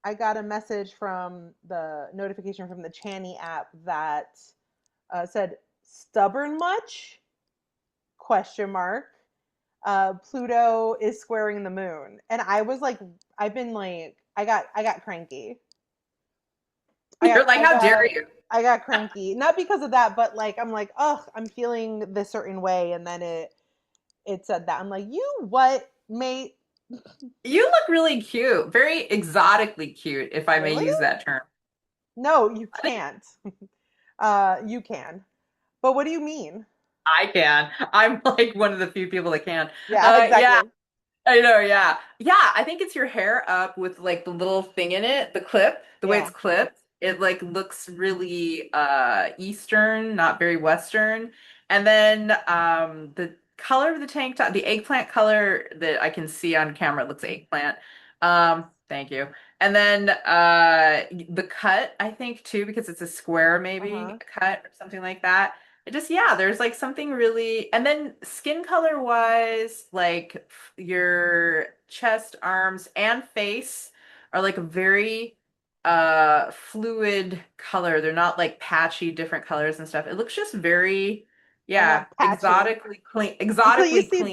I got a message from the notification from the Channy app that said stubborn much? Question mark. Pluto is squaring the moon. And I was like, I've been like, I got cranky. I got You're like, I how dare got you? I got cranky. Not because of that, but like I'm like, ugh, I'm feeling this certain way, and then it said that. I'm like, you what, mate? You look really cute, very exotically cute, if I may Really? use that term. No, you I think can't. You can. But what do you mean? I can. I'm like one of the few people that can. Yeah, Yeah, exactly. I know. Yeah, yeah. I think it's your hair up with like the little thing in it, the clip, the way it's Yeah. clipped. It like looks really Eastern, not very Western. And then the color of the tank top, the eggplant color that I can see on camera looks eggplant. Thank you. And then the cut, I think too, because it's a square maybe Uh-huh. cut or something like that. It just, yeah, there's like something really, and then skin color wise, like your chest, arms, and face are like a very fluid color. They're not like patchy different colors and stuff. It looks just very, They're yeah, not patchy until you exotically see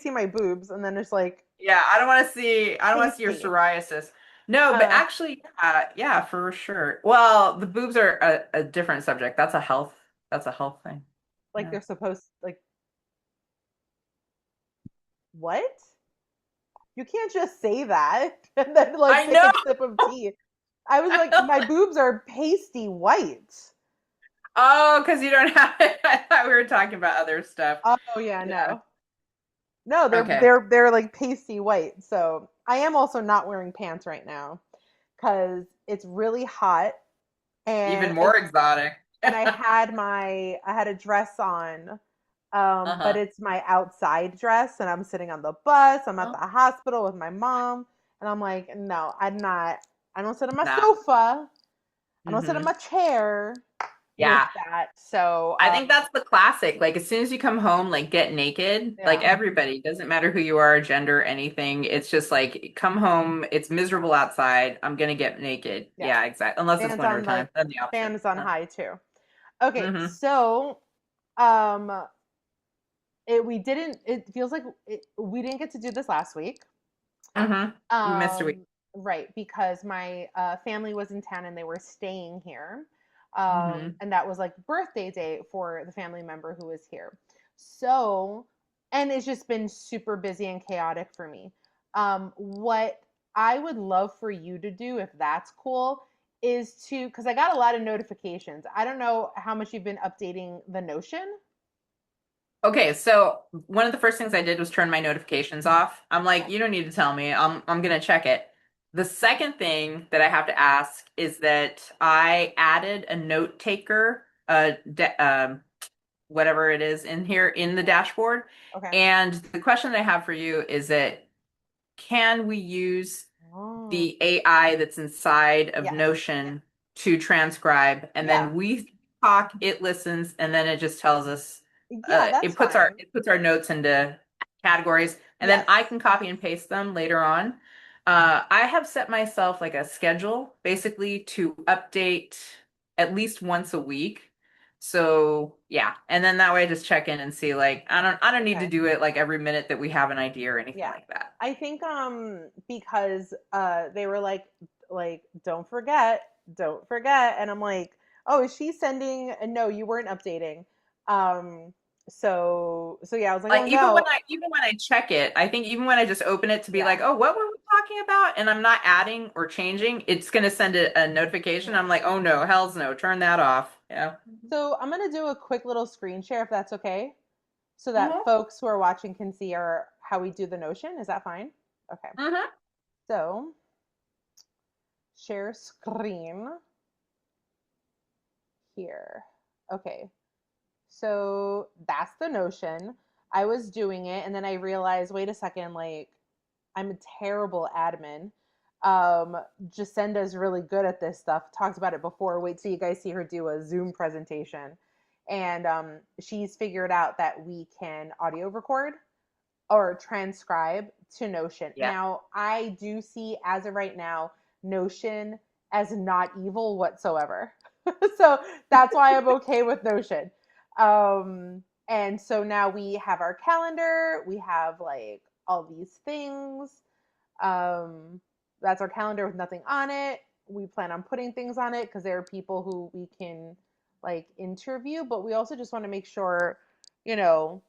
clean. my boobs, and then it's like Yeah, I don't want to see your pasty. psoriasis. No, but Uh, actually, yeah, for sure. Well, the boobs are a different subject. That's a health thing. like Yeah. they're supposed like what? You can't just say that and then like I take know. a sip of tea. I was like, my boobs are pasty white. Oh, because you don't have it. I thought we were talking about other stuff. Oh yeah, Yeah. no. No, they're Okay. they're they're like pasty white. So I am also not wearing pants right now because it's really hot, Even and more exotic. I had a dress on, but Uh-huh. it's my outside dress, and I'm sitting on the bus. I'm at Oh, the hospital with my mom, and I'm like, no, I'm not. I don't sit on my nah. sofa. I don't sit on Hmm. my chair with Yeah. that. So, I think that's the classic. Like as soon as you come home, like get naked. Like yeah, everybody, doesn't matter who you are, gender, anything. It's just like come home, it's miserable outside. I'm gonna get naked. yeah. Yeah, exactly. Unless it's Fans winter on like time, then the opposite. fans on high too. Okay, Mm-hmm. so um, we didn't. It feels like we didn't get to do this last week. Mm-hmm. We missed a week. Right, because my family was in town and they were staying here. Mm-hmm. And that was like birthday day for the family member who was here. So, and it's just been super busy and chaotic for me. What I would love for you to do, if that's cool, is to, because I got a lot of notifications. I don't know how much you've been updating the Notion. Okay, so one of the first things I did was turn my notifications off. I'm like, Okay. you don't need to tell me. I'm gonna check it. The second thing that I have to ask is that I added a note taker, whatever it is in here in the dashboard. Okay. And the question that I have for you is that can we use Oh, the AI that's inside of yes. Notion to transcribe, and Yeah. then we talk, it listens, and then it just tells us, Yeah, that's fine. it puts our notes into categories, and then I Yes. can copy and paste them later on. I have set myself like a schedule basically to update at least once a week. So yeah, and then that way I just check in and see like I don't need to Okay. do it like every minute that we have an idea or anything Yeah. like that. I think because they were like don't forget, and I'm like, "Oh, is she sending no, you weren't updating." Um so yeah, I was like, "Oh Like no." even when I check it, I think even when I just open it to be Yeah. like, oh, what were we talking about? And I'm not adding or changing, it's gonna send a notification. Yeah. I'm like, oh no, hell's no, turn that off. Yeah. So, I'm going to do a quick little screen share if that's okay, so that Hmm. folks who are watching can see our how we do the Notion. Is that fine? Okay. Hmm. So, share screen here. Okay. So that's the Notion. I was doing it and then I realized, wait a second, like I'm a terrible admin. Jacinda's really good at this stuff. Talked about it before. Wait till you guys see her do a Zoom presentation. And she's figured out that we can audio record or transcribe to Notion. Yeah. Now, I do see as of right now Notion as not evil whatsoever. So that's why I'm okay with Notion. And so now we have our calendar, we have like all these things. Um, that's our calendar with nothing on it. We plan on putting things on it because there are people who we can like interview, but we also just want to make sure, you know,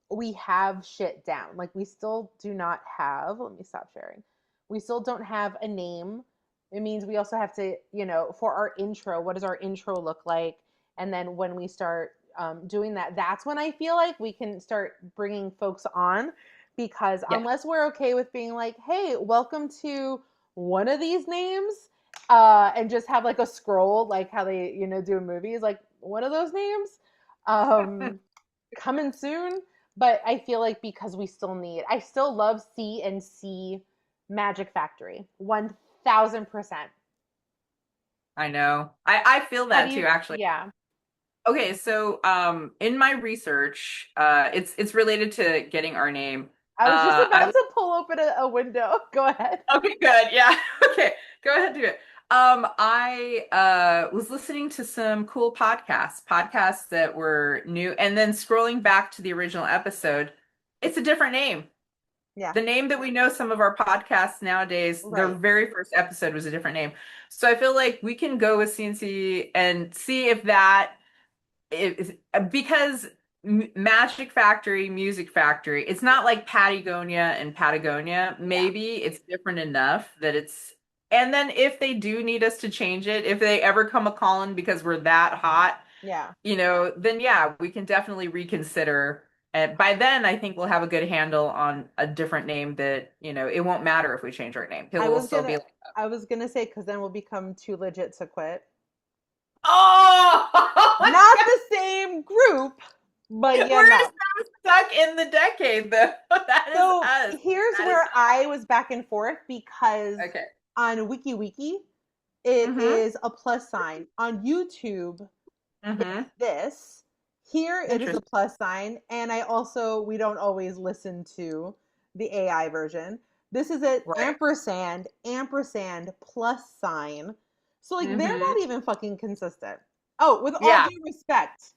we have shit down. Like we still do not have, let me stop sharing. We still don't have a name. It means we also have to, you know, for our intro, what does our intro look like? And then when we start doing that, that's when I feel like we can start bringing folks on because Yeah. unless we're okay with being like, hey, welcome to one of these names, and just have like a scroll, like how they, you know, do in movies, like one of those names, um, coming soon. But I feel like because we still need, I still love C&C Magic Factory, 1000%. I know. I feel How do that too, you? actually. Yeah, Okay, so in my research, it's related to getting our name. I was just I about to pull open a window. Go ahead. Okay, good. Yeah. Okay. Go ahead, do it. I was listening to some cool podcasts that were new, and then scrolling back to the original episode, it's a different name. Yeah, The name that we know some of our podcasts nowadays, their right. very first episode was a different name. So I feel like we can go with CNC and see if that is because Magic Factory, Music Factory, it's not like Patagonia and Patagonia. Yeah, Maybe it's different enough that it's, and then if they do need us to change it, if they ever come a calling because we're that hot, yeah. then yeah, we can definitely reconsider. And by then, I think we'll have a good handle on a different name that, it won't matter if we change our name. I People will was still be gonna, like, I was gonna say because then we'll become too legit to quit. oh, my Not the same group, but God. yeah, We're no. so stuck in the decade, though. That is So us. here's That is where I was back and forth because okay. on WikiWiki, it Mm-hmm. is a plus sign. On YouTube, it's Mm-hmm. this. Here it is a Interesting. plus sign. And I also, we don't always listen to the AI version. This is an Right. ampersand plus sign. So like they're Mm-hmm. not even fucking consistent. Oh, with all Yeah. due respect,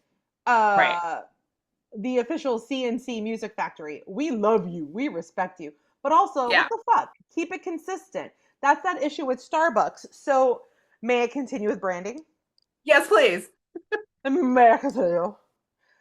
Right. uh the official C&C Music Factory. We love you. We respect you. But also, what Yeah. the fuck? Keep it consistent. That's that issue with Starbucks. So, may I continue with branding? Yes, please. May I continue?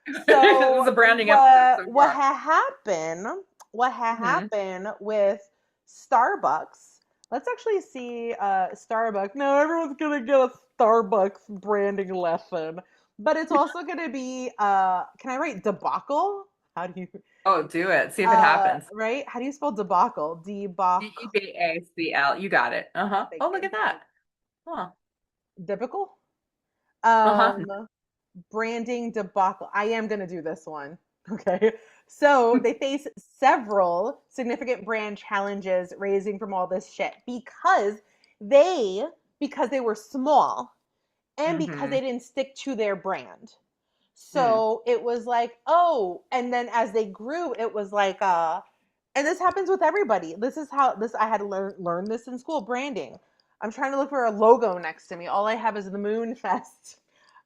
This So, is a branding episode so what far. had happened? What had Mm-hmm. happened with Starbucks? Let's actually see Starbucks. No, everyone's gonna get a Starbucks branding lesson, but it's also gonna be can I write debacle? How do you Oh, do it. See if it happens. right? How do you spell debacle? Debacle. Debacal. You got it. Uh-huh. Thank Oh, look you. at that. Huh. Debacle. Uh-huh. Um, branding debacle. I am going to do this one. Okay. So they face several significant brand challenges raising from all this shit they, because they were small and because Mm-hmm. they didn't stick to their brand. Mm. So it was like, oh, and then as they grew, it was like, and this happens with everybody. This is how this I had to learn this in school, branding. I'm trying to look for a logo next to me. All I have is the Moon Fest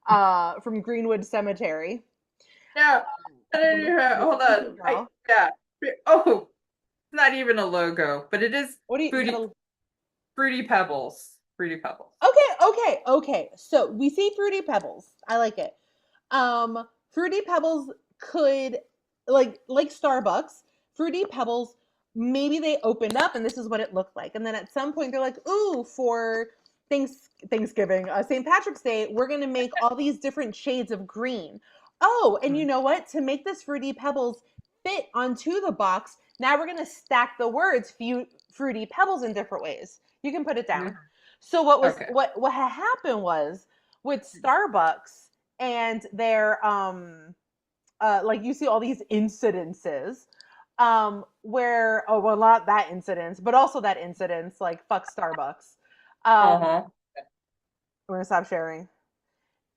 from Greenwood Cemetery. Yeah. I'm a Hold creepy on. girl. Yeah. Oh, it's not even a logo, but it is What do you fruity gotta fruity pebbles. Fruity pebbles. okay. So we see Fruity Pebbles. I like it. Fruity Pebbles could like Starbucks, Fruity Pebbles, maybe they opened up and this is what it looked like. And then at some point they're like, ooh, for Thanksgiving, St. Patrick's Day, we're gonna make all these different shades of green. Oh, and you Mm-hmm. know what? To make this Fruity Pebbles fit onto the box, now we're gonna stack the words Fruity Pebbles in different ways. You can put it down. So Okay. what had happened was with Starbucks and their like you see all these incidences where oh well not that incidence but also that incidence like fuck Starbucks. Uh-huh. We're gonna stop sharing.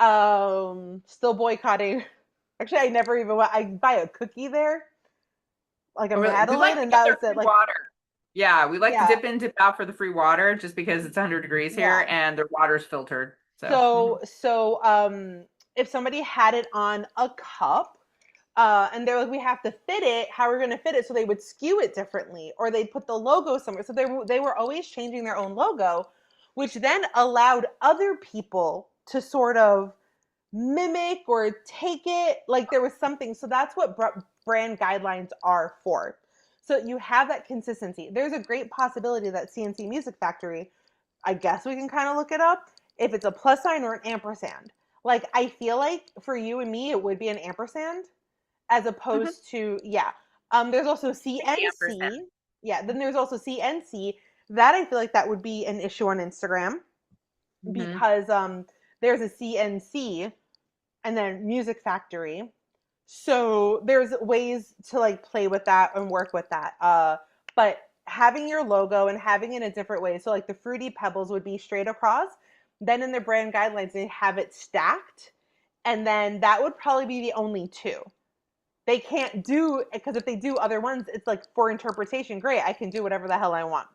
Still boycotting. Actually, I never even went. I buy a cookie there, like a Oh, really? We Madeline, like to and get that their was it. free Like water. Yeah, we like to Yeah, dip in, dip out for the free water just because it's 100 degrees yeah. here and the water's filtered. So, If somebody had it on a cup, and they're like, we have to fit it. How are we going to fit it? So they would skew it differently, or they'd put the logo somewhere. So they were always changing their own logo, which then allowed other people to sort of mimic or take it like there was something. So that's what brand guidelines are for. So you have that consistency. There's a great possibility that C&C Music Factory, I guess we can kind of look it up, if it's a plus sign or an ampersand. Like I feel like for you and me it would be an ampersand as mhm. opposed to, yeah. There's also Maybe ampersand. CNC. Yeah, then there's also CNC. That I feel like that would be an issue on Instagram Hmm. because there's a CNC and then Music Factory. So there's ways to like play with that and work with that. But having your logo and having it in a different way. So like the Fruity Pebbles would be straight across. Then in the brand guidelines, they have it stacked. And then that would probably be the only two. They can't do, because if they do other ones, it's like for interpretation. Great, I can do whatever the hell I want.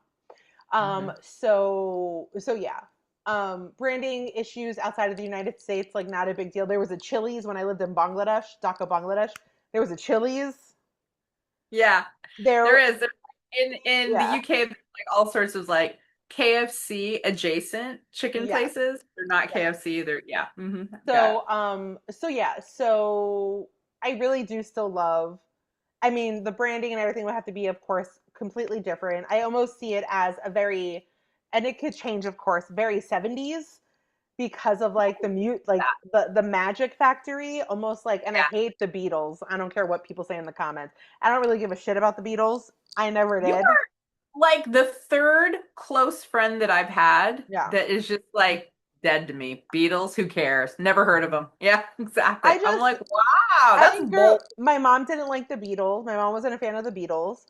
Hmm. So yeah. Branding issues outside of the United States, like not a big deal. There was a Chili's when I lived in Bangladesh, Dhaka, Bangladesh. There was a Chili's. Yeah, there There, is. In the yeah, UK, there's like all sorts of like KFC adjacent chicken yeah, places. They're not yeah. KFC. They're yeah. Got it. So yeah, so I really do still love. I mean, the branding and everything would have to be, of course, completely different. I almost see it as a very, and it could change, of course, very 70s because of like the mute, like the Magic Factory, almost like. And I Yeah. hate the Beatles. I don't care what people say in the comments. I don't really give a shit about the Beatles. I never You did. are like the third close friend that I've had Yeah. that is just like dead to me. Beatles, who cares? Never heard of them. Yeah, exactly. I I'm just like, wow, I that's grew. bold. My mom didn't like the Beatles. My mom wasn't a fan of the Beatles.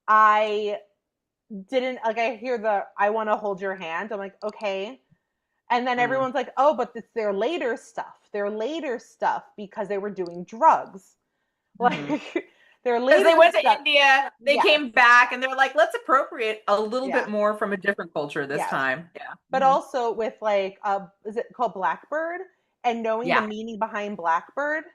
I didn't like. I hear the "I want to hold your hand." I'm like, okay. And then Mm. everyone's like, oh, but it's their later stuff. Their later stuff because they were doing drugs. Hmm. Like their Because they later went to stuff. India, they Yes, came back, and they're like, let's appropriate a little yeah, bit more from a different culture this yes. time. Yeah. But Hmm. also with like, is it called Blackbird? And knowing the Yeah. meaning behind Blackbird.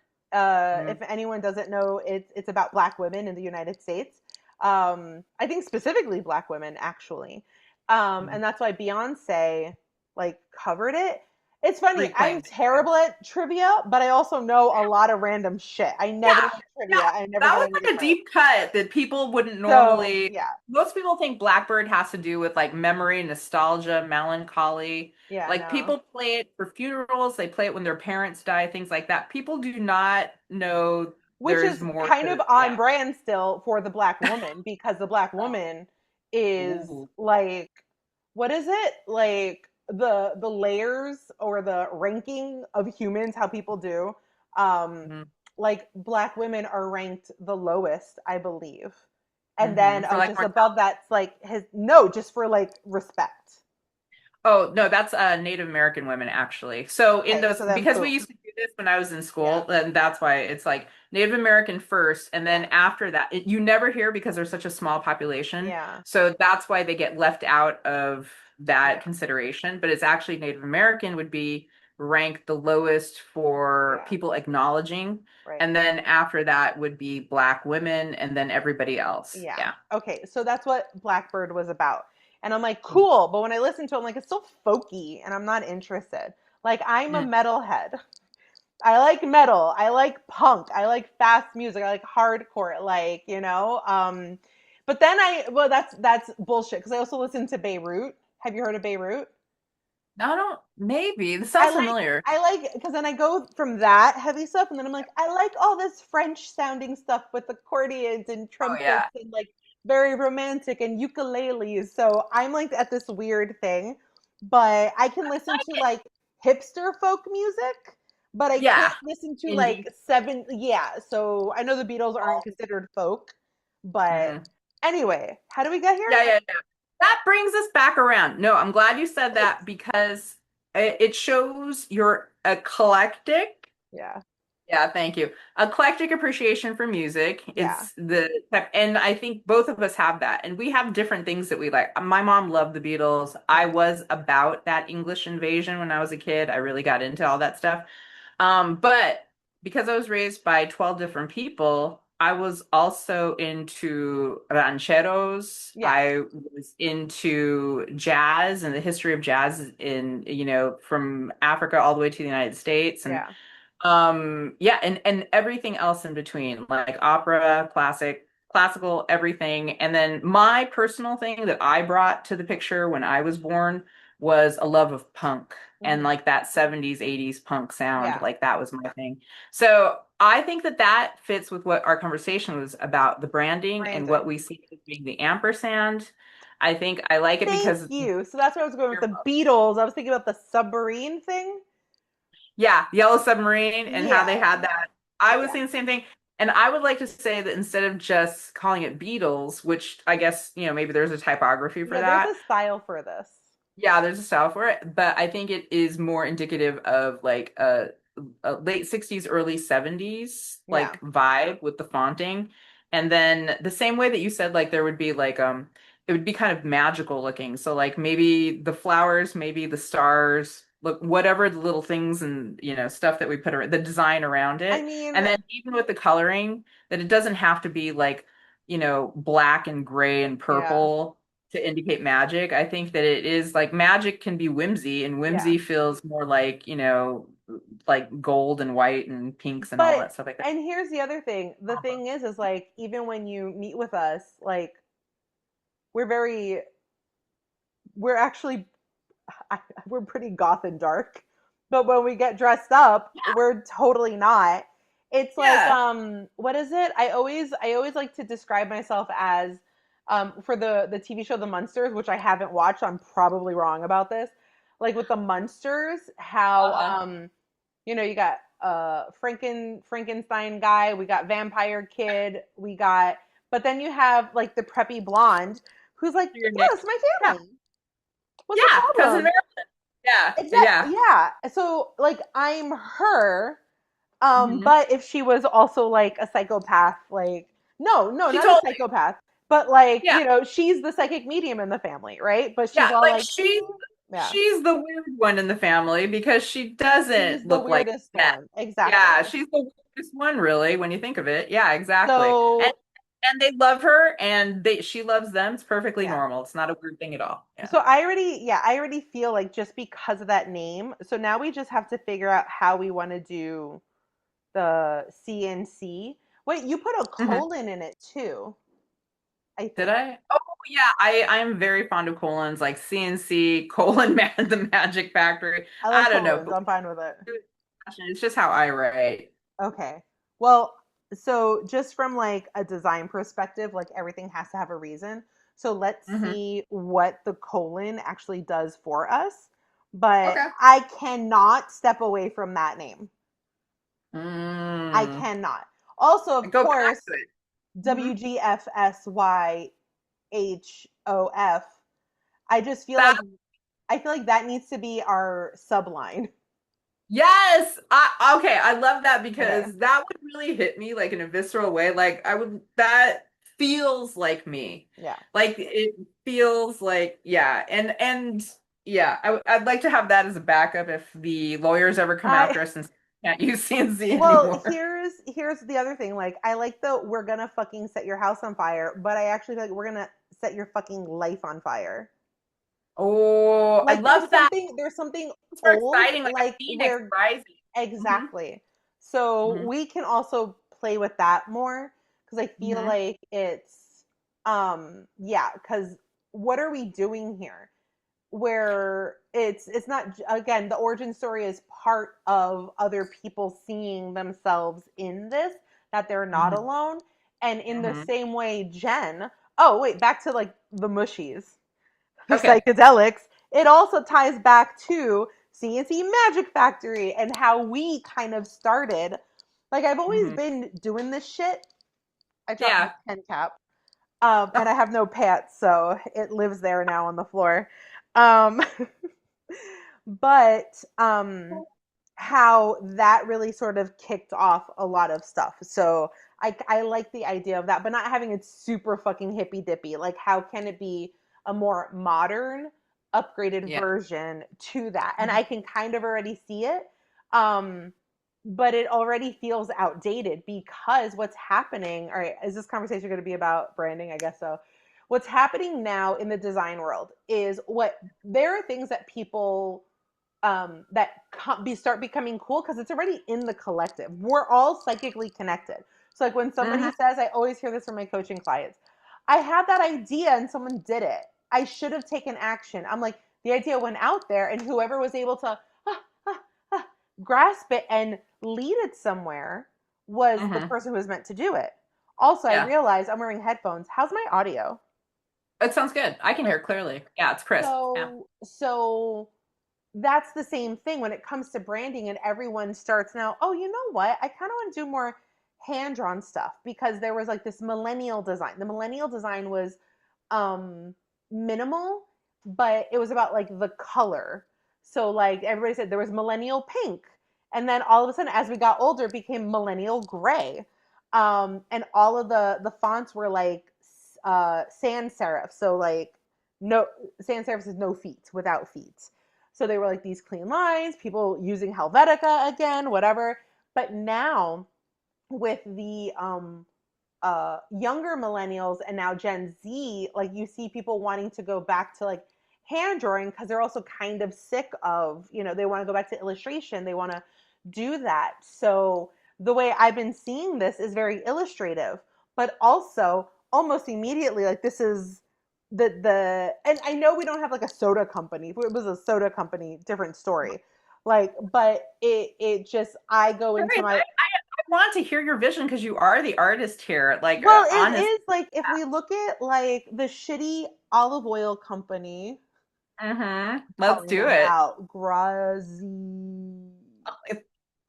Hmm. If anyone doesn't know, it's about Black women in the United States. I think specifically Black women, actually. And that's why Beyonce like covered it. It's funny. I'm Reclaimed it. terrible at trivia, but I also know a lot of random shit. I never Yeah. went to Yeah. trivia. I never That got was anything like a right. deep cut that people wouldn't So normally. yeah, Most people think Blackbird has to do with like memory, nostalgia, melancholy. yeah, Like no. people play it for funerals, they play it when their parents die, things like that. People do not know Which there is is more kind of to, on yeah. brand still for the Black woman because the Black woman is Ooh. like, what is it, like the layers or the ranking of humans, how people do, um Mm-hmm. like Black women are ranked the lowest, I believe, and Mm-hmm. then For like just more. above that's like his, no, just for like respect. Oh, no, that's Native American women actually. So in Okay, those, so then because we boom. used to do this when I was in Yeah, school, and that's why it's like Native American first, and then yeah, after that, you never hear because there's such a small population. yeah, So that's why they get left out of that yeah, consideration. But it's actually Native American would be ranked the lowest for yeah, people acknowledging. right. And then after that would be Black women, and then everybody else. Yeah. Yeah. Okay. So that's what Blackbird was about. And I'm like, cool. But when I listen to it, I'm like, it's so folky and I'm not interested. Like, I'm a Mm. metalhead. I like metal. I like punk. I like fast music. I like hardcore. Like, but then well, that's bullshit because I also listen to Beirut. Have you heard of Beirut? I don't, maybe. This I sounds like familiar. I like because then I go from that heavy stuff and then I'm like I like all this French sounding stuff with accordions and Oh, yeah. trumpets and like very romantic and ukuleles. So I'm like at this weird thing, but I can listen to like hipster folk music, but I can't Yeah. listen to like Indie. seven. Yeah, so I know the Beatles aren't considered folk, but Mhm. anyway, how do we get here? Yeah, yeah, yeah. That brings us back around. No, I'm glad you said Great. that because it shows you're eclectic Yeah. Yeah, thank you. Eclectic appreciation for music. Yeah. It's the type, and I think both of us have that. And we have different things that we like. My mom loved the Beatles. I Mm. was about that English invasion when I was a kid. I really got into all that stuff. But because I was raised by 12 different people, I was also into rancheros. Yeah. I was into jazz and the history of jazz in, from Africa all the way to the United States. And Yeah. yeah, and everything else in between, like opera, classical, everything. And then my personal thing that I brought to the picture when I was born was a love of punk and Hmm. like that 70s, 80s punk sound. Yeah. Like that was my thing. So I think that that fits with what our conversation was about, the branding and what Branding. we see as being the ampersand. I think I like it Thank because you. So that's where I was going with the Beatles. I was thinking about the submarine thing. yeah, Yellow Submarine and how they Yeah. had that. I was Yeah. saying the same thing. And I would like to say that instead of just calling it Beatles, which I guess, maybe there's a typography for Yeah, there's a that. style for this. Yeah, there's a style for it, but I think it is more indicative of like a late 60s, early 70s Yeah. like vibe with the fonting. And then the same way that you said like there would be like it would be kind of magical looking. So like maybe the flowers, maybe the stars, look whatever the little things and stuff that we put around the design around I it. mean, And then even with the coloring, that it doesn't have to be like, black and gray and yeah. purple to indicate magic. I think that it is like magic can be whimsy, and Yeah. whimsy feels more like, like gold and white and pinks and all But that stuff like that. and here's the other thing. The thing is like even when you meet with us, like we're very we're actually I, we're pretty goth and dark. But when we get dressed up, we're totally not. It's like Yeah. what is it? I always like to describe myself as for the TV show The Munsters, which I haven't watched. I'm probably wrong about this. Like with the Munsters, how Uh-huh. you got Frankenstein guy, we got vampire kid, we got but then you have like the preppy blonde who's like, Your yeah, name. that's my Yeah. family. What's the Yeah. Cousin problem? Mary. Yeah. Exactly. Yeah. Yeah. So like I'm her, Hmm. but if she was also like a psychopath, like no, She not a totally. psychopath, but like, Yeah. she's the psychic medium in the family, right? But she's Yeah. all Like like, she's yeah, she's the weird one in the family because she she's doesn't the look like weirdest that. one. Yeah, Exactly. she's the weirdest one, really, when you think of it. Yeah, exactly. And So, and they love her, and she loves them. It's perfectly yeah. normal. It's not a weird thing at all. Yeah. So I already feel like just because of that name, so now we just have to figure out how we want to do the C&C. Wait, you put a Mhm. colon in it too, I Did think. I? Oh, yeah. I am very fond of colons, like CNC colon the Magic Factory. I like I don't know, colons. but I'm fine with it. it's just how I write. Okay. Well, so just from like a design perspective, like everything has to have a reason. So let's Hmm. see what the colon actually does for us. But Okay. I cannot step away from that name. I Mm. cannot. Also, of Go back course, to it. Hmm. WGFSYHOF. I just feel That like that needs to be our subline. Yes. Okay, I love that Okay. because that would really hit me like in a visceral way. Like I would that feels like me. Yeah. Like it feels like yeah. And yeah, I'd like to have that as a backup if the lawyers ever come I after us and say, can't use CNC Well, anymore. here's the other thing. Like, I like the we're gonna fucking set your house on fire, but I actually feel like we're gonna set your fucking life on fire. Oh, I Like, love that. there's something It's more old, exciting, like a like phoenix where rising. Hmm. exactly. So Hmm. we can also play with that more because I feel Hmm. like it's yeah. Because what are we doing here? Where it's not again the origin story is part of other people seeing themselves in this that they're not Hmm. alone and in the Hmm. same way Jen, oh wait, back to like the mushies, the Okay. psychedelics, it also ties back to C&C Magic Factory and how we kind of started. Like I've always Hmm. been doing this shit. I dropped my Yeah. pen cap, and I have no pants, so it lives there now on the floor. Um, but how that really sort of kicked off a lot of stuff. So I like the idea of that, but not having it super fucking hippy dippy. Like, how can it be a more modern, upgraded Yeah. version to that? And Mhm. I can kind of already see it. Um, but it already feels outdated because what's happening, all right, is this conversation going to be about branding? I guess so. What's happening now in the design world is what there are things that people that start becoming cool because it's already in the collective. We're all psychically connected. So like when somebody Mhm. says, I always hear this from my coaching clients, I had that idea and someone did it. I should have taken action. I'm like, the idea went out there and whoever was able to ah, ah, ah, grasp it and lead it somewhere was the Mhm. person who was meant to do it. Also, I Yeah. realized I'm wearing headphones. How's my audio? It sounds good. I can hear clearly. Yeah, it's crisp. Yeah. So that's the same thing when it comes to branding and everyone starts now, oh, you know what, I kind of want to do more hand drawn stuff because there was like this millennial design. The millennial design was um minimal, but it was about like the color. So like everybody said there was millennial pink, and then all of a sudden as we got older it became millennial gray. And all of the fonts were like sans serif, so like no, sans serif is no feet, without feet. So they were like these clean lines, people using Helvetica again, whatever. But now with the younger millennials and now Gen Z, like you see people wanting to go back to like hand drawing because they're also kind of sick of, they want to go back to illustration. They want to do that. So the way I've been seeing this is very illustrative, but also almost immediately, like this is and I know we don't have like a soda company. If it was a soda company, different story. Like, but it just I go into Great. my I want to hear your vision because you are the artist here. Like, well, it honest. is like if we look at like the shitty olive oil company, Let's calling do them it. out, Grazi, If-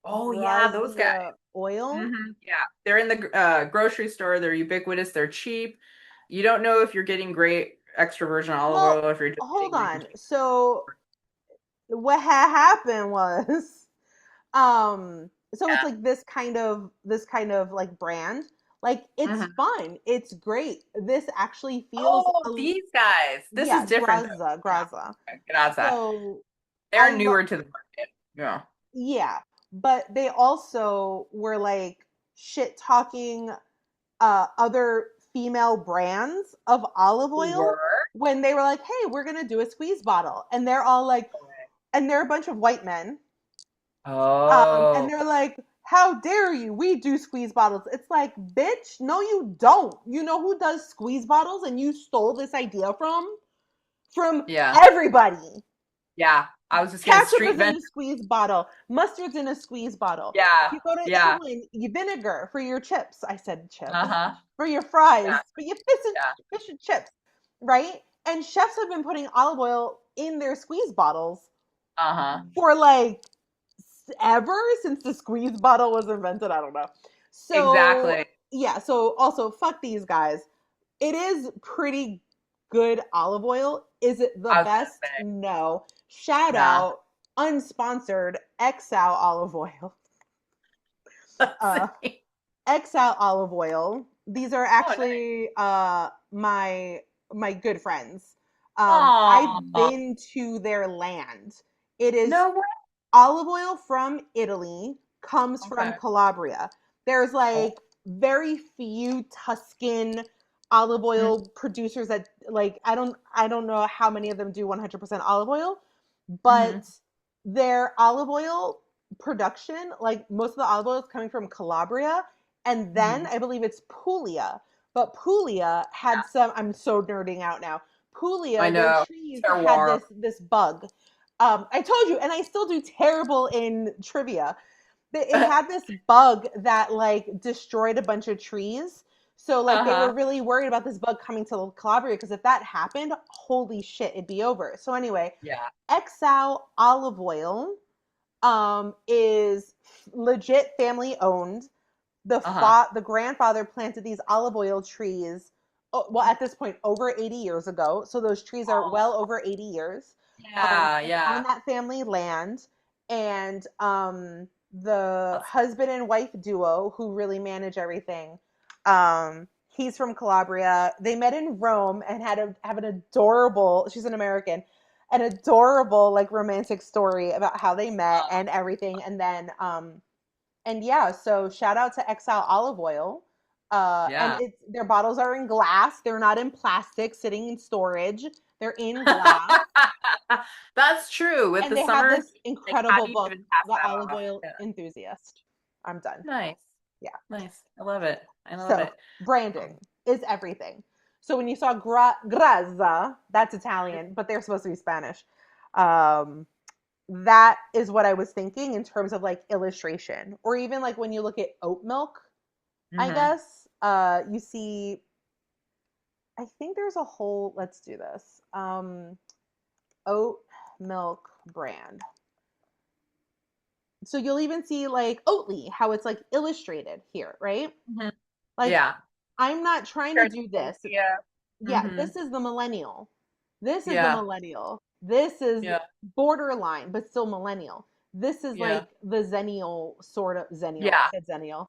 Oh yeah, those guys. Grazia oil. Yeah, they're in the grocery store. They're ubiquitous. They're cheap. You don't know if you're getting great extra virgin olive Well, oil or if you're just hold getting green on. tea. So what had happened was, so it's Yeah. like this kind of like brand. Like it's fun. It's great. This actually feels Oh, a these guys. This is yeah, different though. Graza. Yeah. Graza. So I They're love newer to the market. Yeah. yeah, but they also were like shit talking other female brands of olive oil Were. when they were like, "Hey, we're gonna do a squeeze bottle," and they're all like, and they're a bunch of white men, and Oh, they're like, "How dare you? We do squeeze bottles." It's like, bitch, no, you don't. You know who does squeeze bottles, and you stole this idea from yeah. everybody. Yeah. I was just getting Ketchup street is in vendor. a squeeze bottle. Mustard's in a squeeze bottle. Yeah. You go to Yeah. England, you vinegar for your chips. I said chips. Uh-huh. For your fries, Yeah. for your fish and, Yeah. fish and chips, right? And chefs have been putting olive oil in their squeeze bottles Uh-huh. for like ever since the squeeze bottle was invented. I don't know. So, Exactly. yeah, so also, fuck these guys. It is pretty good olive oil. Is it the I was best? gonna say. No. Shout Nah. out, unsponsored EXAU olive oil. Let's Uh, see. EXAU olive oil. These are Oh, nice. actually my good friends. I've Oh, been to their land. It is no way. olive oil from Italy, comes from Okay. Calabria. There's Oh. like very few Tuscan olive Mm, oil producers that like I don't know how many of them do 100% olive oil, hmm. but their olive oil production, like most of the olive oil is coming from Calabria, and then Hmm. I believe it's Puglia. But Puglia had some, I'm so nerding out now. I Puglia, their know. trees had Terroir. this bug. I told you, and I still do terrible in trivia. It had this bug that like destroyed a bunch of trees. So like they Uh-huh. were really worried about this bug coming to Calabria because if that happened, holy shit, it'd be over. So anyway, Yeah. Exal olive oil is legit family owned. Uh-huh. The grandfather planted these olive oil trees, well, at this point over 80 years ago. So those trees are Oh, well over 80 years yeah, on yeah. that family land. and the That's husband and wife duo who really manage everything. He's from Calabria. They met in Rome and have an adorable. She's an American, an adorable like romantic story about how they met uh, and everything. And yeah, so shout out to EXAU Olive Oil. And yeah. it's their bottles are in glass. They're not in plastic, sitting in storage. They're in glass, That's true. With and the they have summer, this like, how incredible do you book, even pass The that Olive off? Oil Yeah. Enthusiast. I'm done. Nice. Yeah. Nice. I love it. I love So it. branding Um, is everything. So when you saw Grazza, that's Italian, but they're supposed to be Spanish. Um, that is what I was thinking in terms of like illustration, or even like when you look at oat milk. I mhm. guess you see. I think there's a whole. Let's do this. Oat milk brand. So you'll even see like Oatly, how it's like illustrated here, right? Mhm. Like Yeah. I'm not trying to Compared to do this. Columbia. Yeah, Hmm. this is the millennial. This is the Yeah. millennial. This is Yeah. borderline, but still millennial. This is Yeah. like the zennial sort of zennial. I Yeah. said zennial.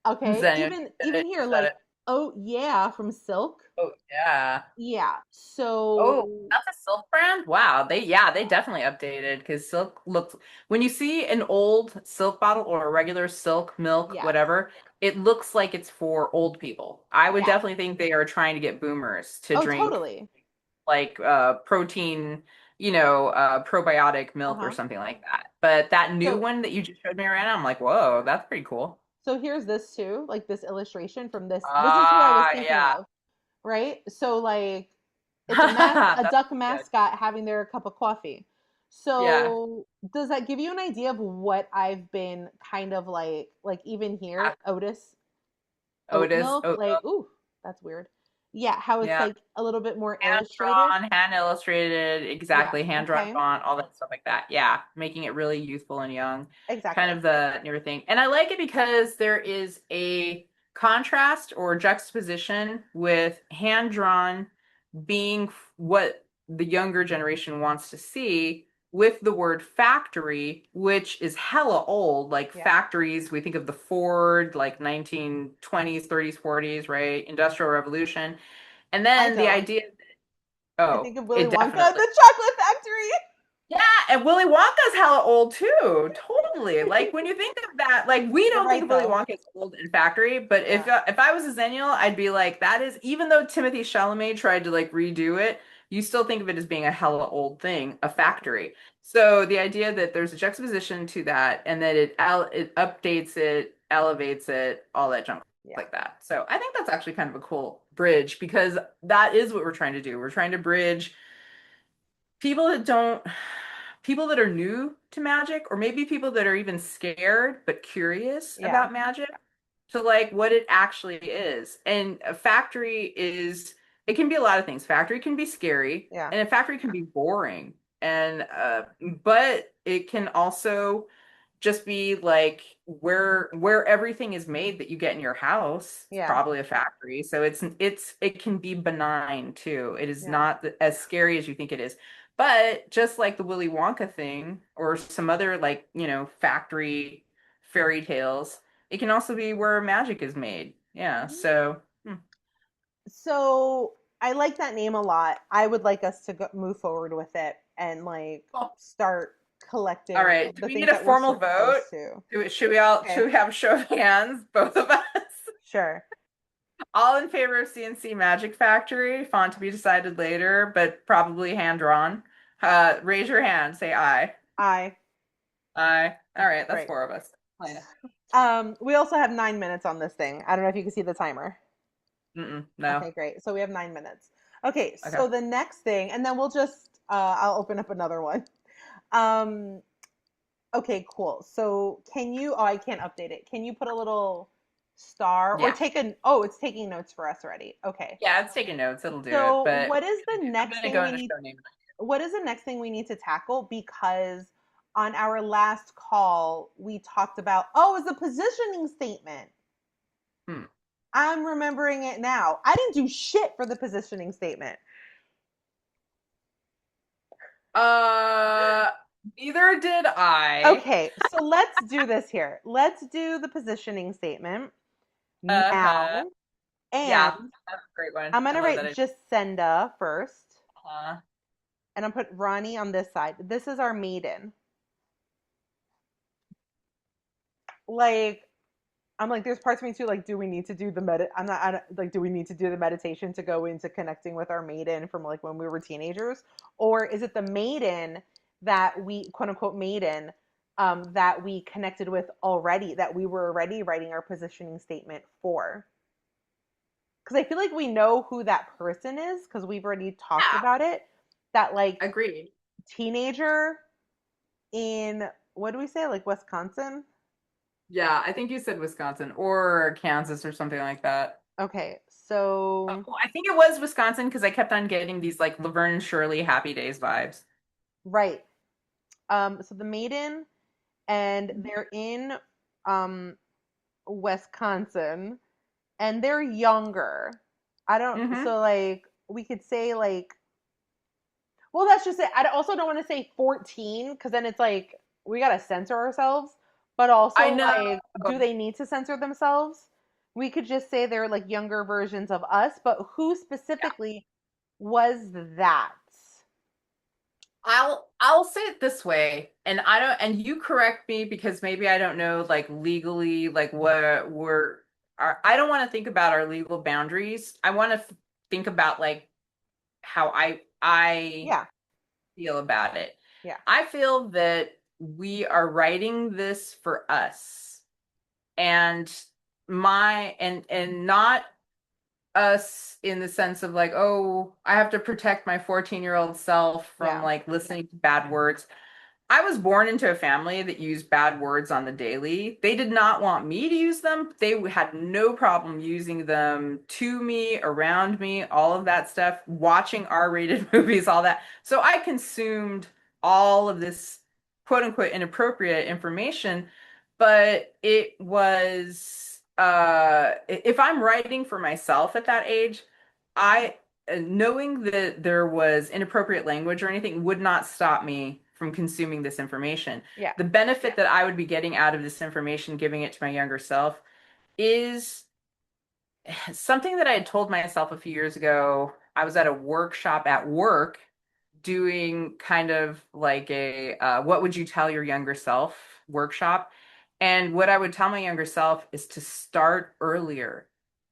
Okay, Zen, you said even it. You here, said like it. oh yeah, from Silk. Oh, yeah. Yeah. Oh, So that's a Silk brand? Wow. They definitely updated because Silk looks when you see an old Silk bottle or a regular Silk milk, yeah, whatever, it looks like it's for old people. I would yeah. definitely think they are trying to get boomers to Oh, drink totally. like protein, probiotic Uh milk or huh. something like that. But that new So one that you just showed me right now, I'm like, whoa, that's pretty cool. so here's this too, like this illustration from this. This is who I was Ah, thinking yeah. of, right? So like it's a That's duck good. mascot having their cup of coffee. Yeah. So does that give you an idea of what I've been kind of like even here, Otis oat Otis, milk, oat like milk. ooh, that's weird. Yeah, how it's Yeah. like a little bit more Hand illustrated. drawn, hand illustrated, Yeah, exactly, hand drawn okay. font, all that stuff like that. Yeah, making it really youthful and young, kind Exactly. of the newer thing. And I like it because there is a contrast or juxtaposition with hand drawn being what the younger generation wants to see with the word factory, which is hella old. Like Yeah. factories, we think of the Ford, like 1920s, 30s, 40s, right? Industrial Revolution. And I then the don't. idea, I oh, think of Willy it Wonka, definitely. the chocolate factory. Yeah, and Willy Wonka's hella old too. Totally. Like when you think of that, like we You're don't think right of Willy though. Wonka as old and factory, but Yeah. if I was a Xennial, I'd be like, that is even though Timothy Chalamet tried to like redo it, you still think of it as being a hella old thing, a Yeah. factory. So the idea that there's a juxtaposition to that and that it updates it, elevates it, all that junk Yeah. like that. So I think that's actually kind of a cool bridge because that is what we're trying to do. We're trying to bridge people that don't people that are new to magic or maybe people that are even scared but curious Yeah. about magic to like what it actually is. And a factory is it can be a lot of things. Factory can be scary Yeah. and a factory can be boring. And but it can also just be like where everything is made that you get in your house. It's Yeah. probably a factory. So it can be benign too. It is Yeah. not as scary as you think it is. But just like the Willy Wonka thing or some other like, factory fairy tales, it can also be where magic is made. Yeah. Mhm. So, So I like that name a lot. I would like us to move forward with it and like cool. start All collecting right. Do the we need things a that we're formal vote? supposed to. Should Okay. we have a show of hands, both of us? Sure. All in favor of C&C Magic Factory, font to be decided later, but probably hand drawn. Raise your hand, say aye. I. Aye. All right, that's Great. four of us. Play We also have 9 minutes on this thing. I don't know if you can see the timer. Mm-mm, no. Okay, great. So we have 9 minutes. Okay, Okay. so the next thing, and then we'll just I'll open up another one. Um, okay, cool. So can you, oh, I can't update it. Can you put a little star or Yeah. take a, oh, it's taking notes for us already. Okay. Yeah, it's taking notes. It'll do it, So but I'm next gonna thing go we into need, show name. what is the next thing we need to tackle? Because on our last call, we talked about, oh, it's a positioning statement. Hmm. I'm remembering it now. I didn't do shit for the positioning statement. Uh, Neither did I. Okay, so let's do this here. Let's do the positioning statement Uh-huh. now. And Yeah, that's a great one. I'm I gonna love write that. Jacinda first, Uh-huh. and I'm put Rani on this side. This is our maiden. Like, I'm like, there's parts of me too. Like, do we need to do the I'm not like, do we need to do the meditation to go into connecting with our maiden from like when we were teenagers, or is it the maiden that we quote unquote maiden that we connected with already, that we were already writing our positioning statement for? Because I feel like we know who that person is because we've already talked Yeah, about it. That like agreed. teenager in what do we say, like Wisconsin? Yeah, I think you said Wisconsin or Kansas or something like that. Okay, so Oh, I think it was Wisconsin because I kept on getting these like Laverne and Shirley Happy Days vibes. right. So the maiden, and they're in um Wisconsin, and they're younger. I don't. Mm-hmm. So like we could say like, well, that's just it. I also don't want to say 14 because then it's like we gotta censor ourselves. But I also know. like, do they need to censor themselves? We could just say they're like younger versions of us. But who Yeah. specifically was that? I'll say it this way, and I don't, and you correct me because maybe I don't know like legally like what we're I don't want to think about our legal boundaries. I want to think about like how I Yeah, feel about it. yeah, I feel that we are writing this for us and and not us in the sense of like, oh, I have to protect my 14-year-old self from yeah, like listening to bad words. I was born into a family that used bad words on the daily. They did not want me to use them. They had no problem using them to me, around me, all of that stuff, watching R-rated movies, all that. So I consumed all of this quote unquote inappropriate information, but it was if I'm writing for myself at that age, I knowing that there was inappropriate language or anything would not stop me from consuming this information. yeah. The benefit that I would be getting out of this information, giving it to my younger self, is something that I had told myself a few years ago. I was at a workshop at work doing kind of like a what would you tell your younger self workshop. And what I would tell my younger self is to start earlier,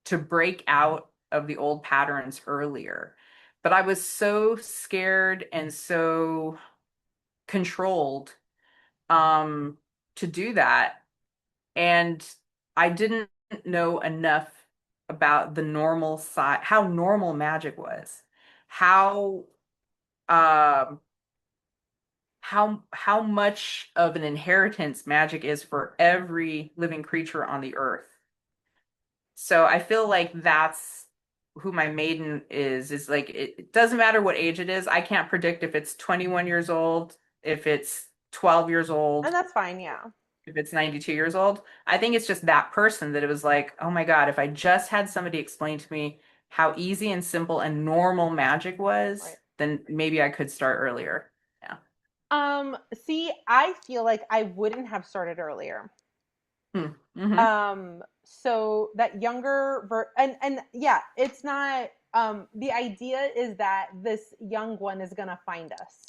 to break out of the old patterns earlier. But I was so scared and so controlled um, to do that. And I didn't know enough about the normal side, how normal magic was, how um how much of an inheritance magic is for every living creature on the earth. So I feel like that's who my maiden is like it doesn't matter what age it is. I can't predict if it's 21 years old, if it's 12 years And old, that's fine. Yeah, if it's 92 years old. I think it's just that person that it was like, oh my God, if I just had somebody explain to me how easy and simple and normal magic was, right. then maybe I could start earlier. Yeah. See, I feel like I wouldn't have started earlier. Hmm. Mm-hmm. So that and yeah, it's not the idea is that this young one is gonna find us.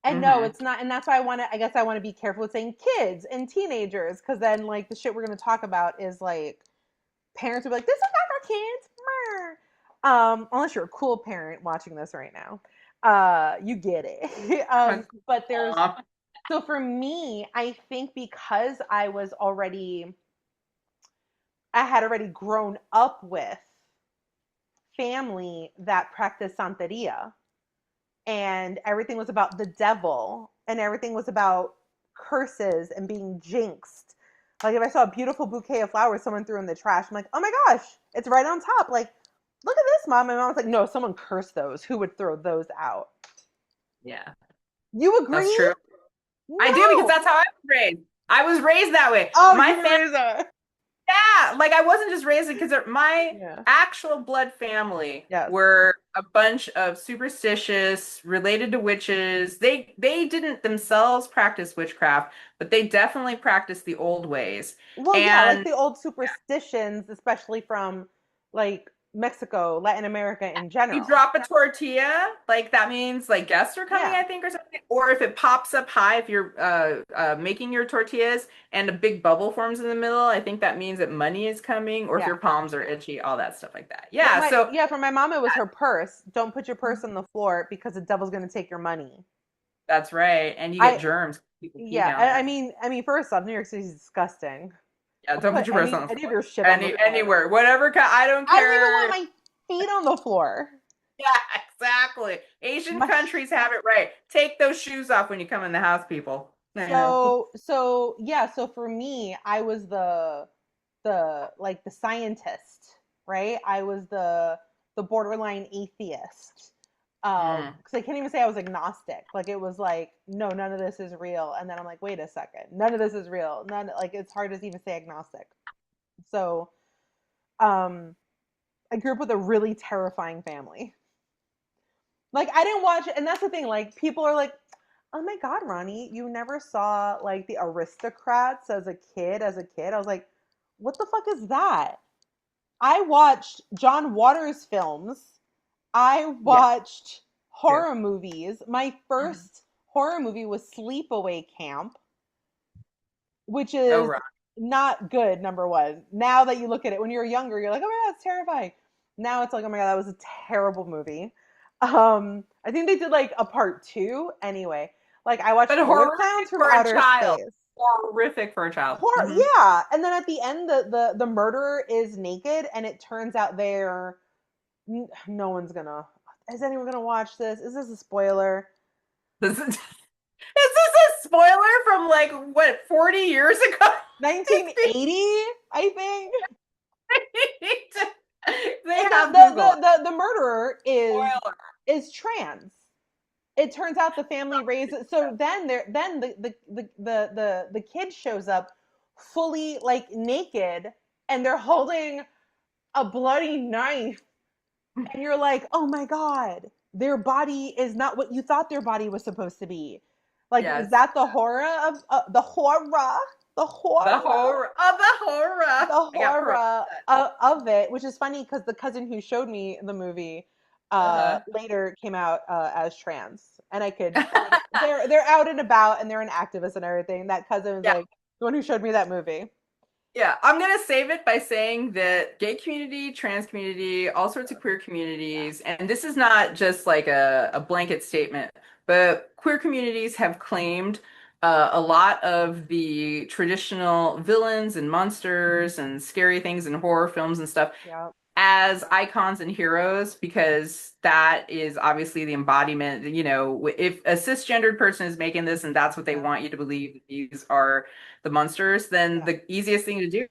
And no, Mm-hmm. it's not, and that's why I guess I want to be careful with saying kids and teenagers, because then like the shit we're gonna talk about is like parents will be like, this is not for kids. Unless you're a cool parent watching this right now. You get it. But there's Aw. so for me, I think because I had already grown up with family that practiced Santeria, and everything was about the devil, and everything was about curses and being jinxed. Like if I saw a beautiful bouquet of flowers someone threw in the trash, I'm like, oh my gosh, it's right on top. Like, look at this, mom. And mom was like, no, someone cursed those. Who would throw those out? Yeah, You that's agree? true. I do because No. that's how I was raised. I was raised that way. Oh, My you were family, raised that way. yeah, yeah, like I wasn't just raised because my Yeah. actual blood family Yes. were a bunch of superstitious, related to witches. They didn't themselves practice witchcraft, but they definitely practiced the old ways. Well, yeah, like And the old superstitions, especially from like Mexico, Latin America in you general. drop a tortilla, like that means like guests are coming, Yeah. I think, or something. Or if it pops up high, if you're making your tortillas and a big bubble forms in the middle, I think that means that money is coming. Or if Yeah. your palms are itchy, all that stuff like that. Yeah, Yeah. So for my mom it was her purse. Don't put your purse on the floor because the devil's gonna take your money. that's right. And you get I germs. People pee yeah, down I there. mean first off, New York City is disgusting. Yeah, Don't don't put put your purse on the any of floor. your shit on the floor. Anywhere, whatever. I don't I don't even want care. my feet on the floor. Yeah, exactly. Asian My countries have it right. Take those shoes off when you come in the house, people. I know. so yeah, so for me, I was the like the scientist, right? I was the borderline atheist. Mm. Because I can't even say I was agnostic. Like it was like, no, none of this is real. And then I'm like, wait a second, none of this is real. None like it's hard to even say agnostic. So um I grew up with a really terrifying family. Like I didn't watch it, and that's the thing. Like people are like, "Oh my God, Ronnie, you never saw like the Aristocrats as a kid?" As a kid, I was like, "What the fuck is that?" I watched John Waters films. I Yeah. watched Here. horror movies. My Mhm. first horror movie was Sleepaway Camp, which Oh, is right. not good. Number one. Now that you look at it, when you're younger, you're like, "Oh my God, it's terrifying." Now it's like, "Oh my God, that was a terrible movie." I think they did like a part two. Anyway, like I watched But Killer Clowns horrific from for a Outer child. Space. Horrific for a child. Horror, Hmm. yeah. And then at the end, the murderer is naked, and it turns out they're no one's gonna. Is anyone gonna watch this? Is this a spoiler? This is this a spoiler from like what, 40 years ago? These 1980, I think. people they And have Google. the murderer Spoiler. is trans. It turns out the family raises so then there then the kid shows up fully like naked and they're holding a bloody knife and you're like, "Oh my god, their body is not what you thought their body was supposed to be." Like is Yes. that the horror of the The horror horror of the horror. the I got pro. horror of it, which is funny because the cousin who showed me the movie Uh-huh. later came out as trans, and I could like they're out and about and they're an activist and everything. That cousin was Yeah. like the one who showed me that movie. Yeah, I'm gonna save it by saying that gay community, trans community, all sorts of queer communities, and this is not just like a blanket statement, but queer communities have claimed a lot of the traditional villains and monsters and scary things in horror films and stuff Yeah, as icons and heroes because that is obviously the embodiment. You know, if a cisgendered person is making this and that's what they yeah, want you to believe these are the monsters, then yeah. the easiest thing to do